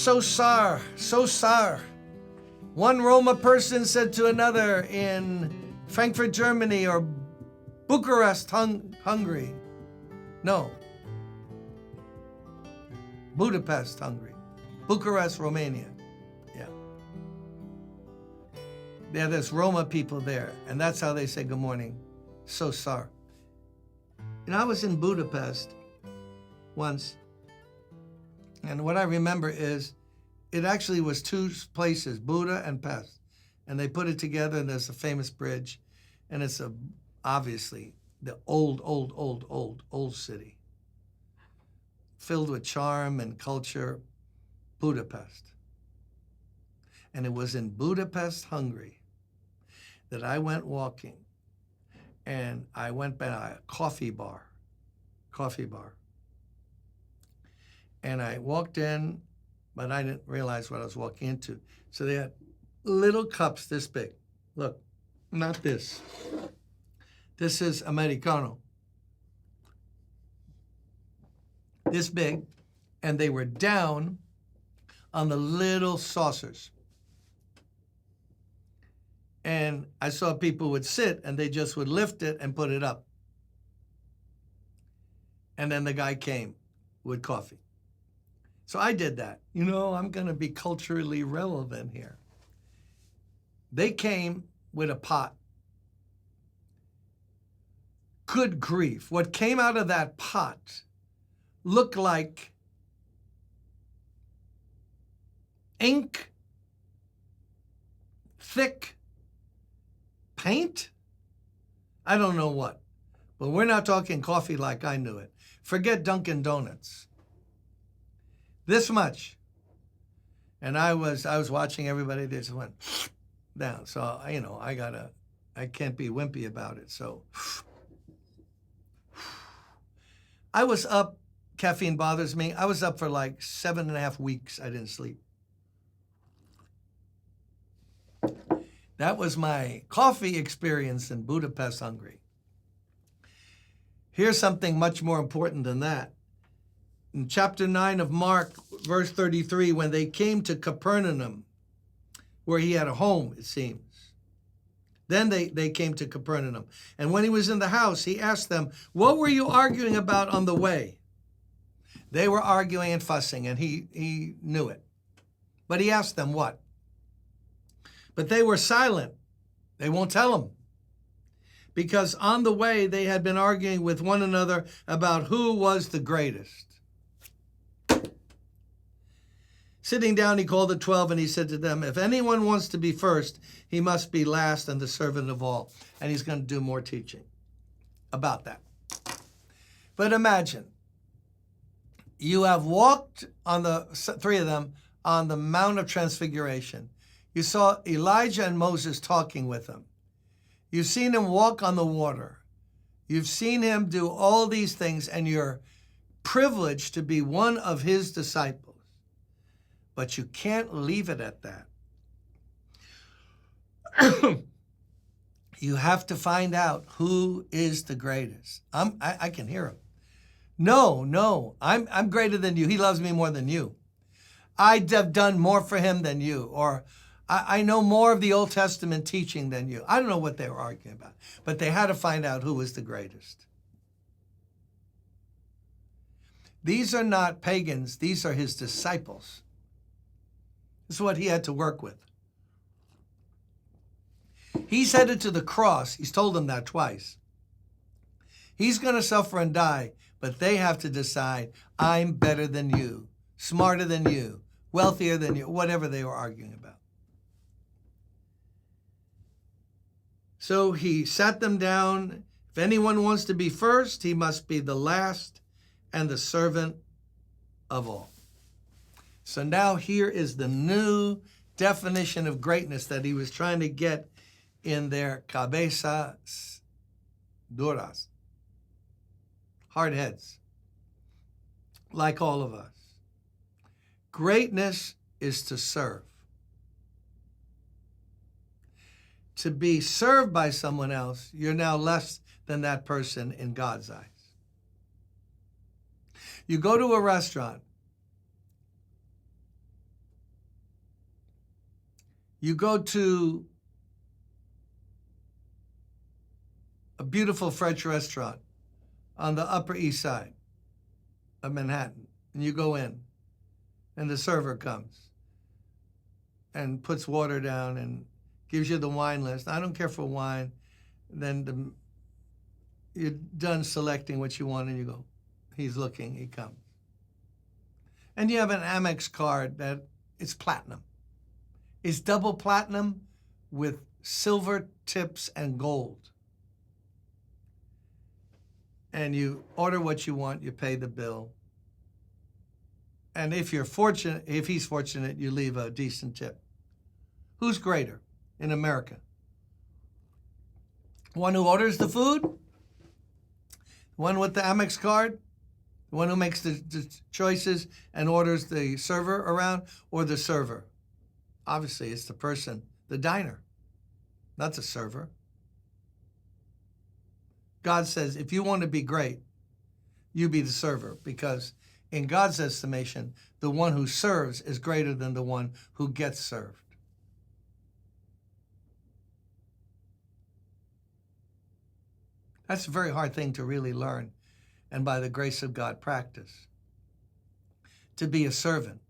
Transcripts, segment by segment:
so sorry. One Roma person said to another in Frankfurt, Germany, or Bucharest, Hungary. No. Budapest, Hungary. Bucharest, Romania. Yeah. Yeah, there's Roma people there, and that's how they say good morning. So sorry. And I was in Budapest once, and what I remember is it actually was two places, Buda and Pest, and they put it together, and there's a famous bridge, and it's obviously the old city, filled with charm and culture, Budapest. And it was in Budapest, Hungary, that I went walking, and I went by a coffee bar, and I walked in, but I didn't realize what I was walking into. So they had little cups this big. Look, not this. This is Americano. This big, and they were down on the little saucers. And I saw people would sit, and they just would lift it and put it up. And then the guy came with coffee. So I did that. You know, I'm going to be culturally relevant here. They came with a pot. Good grief. What came out of that pot looked like ink, thick paint. I don't know what. But we're not talking coffee like I knew it. Forget Dunkin' Donuts. This much. And I was watching everybody, they just went down. So, you know, I can't be wimpy about it. So I was up, caffeine bothers me. I was up for like 7.5 weeks. I didn't sleep. That was my coffee experience in Budapest, Hungary. Here's something much more important than that. In chapter 9 of Mark, verse 33, when they came to Capernaum, where he had a home, it seems. Then they came to Capernaum. And when he was in the house, he asked them, what were you arguing about on the way? They were arguing and fussing, and he knew it. But he asked them what? But they were silent. They won't tell him. Because on the way, they had been arguing with one another about who was the greatest. Sitting down, he called the 12, and he said to them, if anyone wants to be first, he must be last and the servant of all. And he's going to do more teaching about that. But imagine, you have walked on three of them, on the Mount of Transfiguration. You saw Elijah and Moses talking with him. You've seen him walk on the water. You've seen him do all these things, and you're privileged to be one of his disciples. But you can't leave it at that. You have to find out who is the greatest. I can hear him. No, I'm greater than you. He loves me more than you. I'd have done more for him than you. Or I know more of the Old Testament teaching than you. I don't know what they were arguing about. But they had to find out who was the greatest. These are not pagans. These are his disciples. This is what he had to work with. He's headed to the cross. He's told them that twice. He's going to suffer and die, but they have to decide, I'm better than you, smarter than you, wealthier than you, whatever they were arguing about. So he sat them down. If anyone wants to be first, he must be the last and the servant of all. So now here is the new definition of greatness that he was trying to get in their cabezas duras, hard heads, like all of us. Greatness is to serve. To be served by someone else, you're now less than that person in God's eyes. You go to a restaurant, You go to a beautiful French restaurant on the Upper East Side of Manhattan, and you go in, and the server comes and puts water down and gives you the wine list. I don't care for wine. Then you're done selecting what you want, and you go, he's looking, he comes. And you have an Amex card that it's platinum. It's double platinum with silver tips and gold. And you order what you want, you pay the bill. And if he's fortunate, you leave a decent tip. Who's greater in America? One who orders the food? One with the Amex card? The one who makes the choices and orders the server around? Or the server? Obviously, it's the person, the diner, not the server. God says, if you want to be great, you be the server, because in God's estimation, the one who serves is greater than the one who gets served. That's a very hard thing to really learn, and by the grace of God, practice. To be a servant.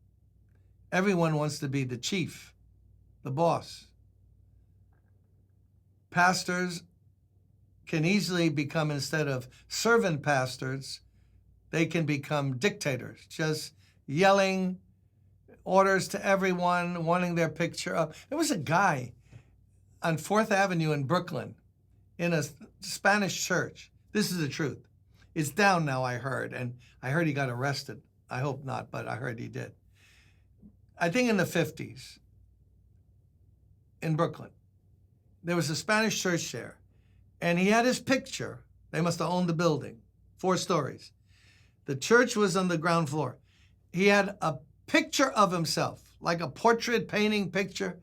Everyone wants to be the chief, the boss. Pastors can easily become, instead of servant pastors, they can become dictators, just yelling orders to everyone, wanting their picture up. There was a guy on 4th Avenue in Brooklyn in a Spanish church. This is the truth. It's down now, I heard, and I heard he got arrested. I hope not, but I heard he did. I think in the 50s in Brooklyn, there was a Spanish church there, and he had his picture. They must have owned the building, 4 stories. The church was on the ground floor. He had a picture of himself, like a portrait painting picture,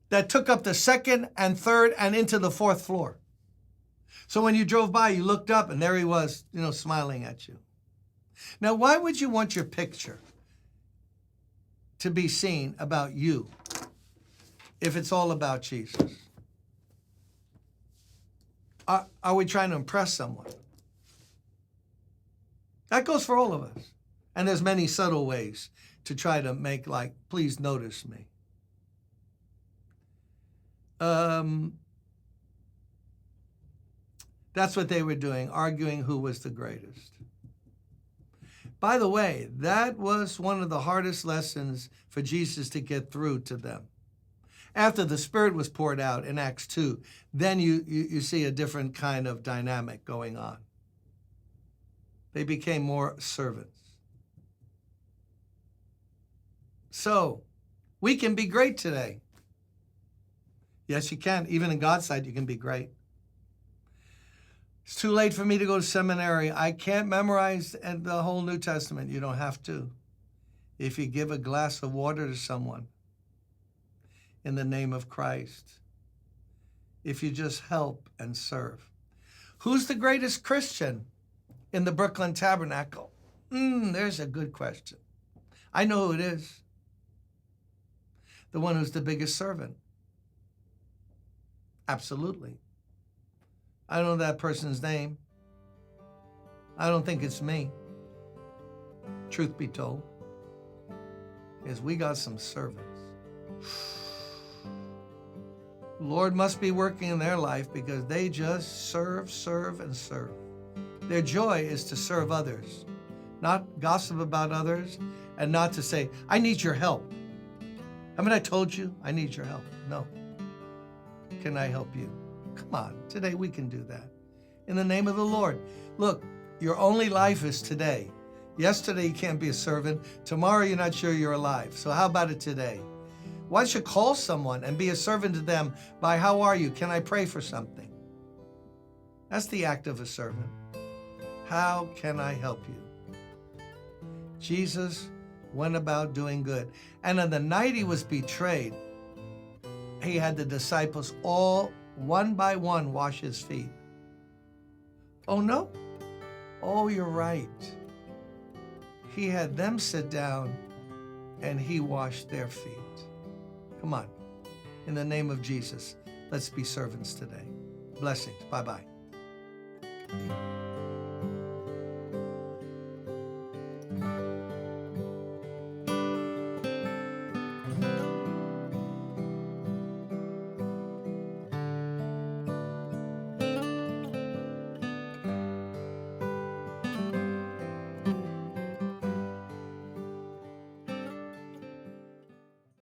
that took up the 2nd and 3rd and into the 4th floor. So when you drove by, you looked up, and there he was, smiling at you. Now, why would you want your picture to be seen about you if it's all about Jesus? Are we trying to impress someone? That goes for all of us. And there's many subtle ways to try to make, like, please notice me. That's what they were doing, arguing who was the greatest. By the way, that was one of the hardest lessons for Jesus to get through to them. After the Spirit was poured out in Acts 2, then you see a different kind of dynamic going on. They became more servants. So, we can be great today. Yes, you can. Even in God's sight, you can be great. It's too late for me to go to seminary. I can't memorize the whole New Testament. You don't have to. If you give a glass of water to someone in the name of Christ, if you just help and serve. Who's the greatest Christian in the Brooklyn Tabernacle? There's a good question. I know who it is. The one who's the biggest servant. Absolutely. I don't know that person's name. I don't think it's me. Truth be told, is we got some servants. Lord must be working in their life, because they just serve, and serve. Their joy is to serve others, not gossip about others, and not to say, I need your help. Haven't I told you I need your help? No. Can I help you? Come on, today we can do that. In the name of the Lord. Look, your only life is today. Yesterday you can't be a servant. Tomorrow you're not sure you're alive. So how about it today? Why don't you call someone and be a servant to them by, how are you? Can I pray for something? That's the act of a servant. How can I help you? Jesus went about doing good. And on the night he was betrayed, he had the disciples all one by one wash his feet. Oh, no? Oh, you're right. He had them sit down and he washed their feet. Come on. in the name of Jesus. Let's be servants today. Blessings. Bye-bye.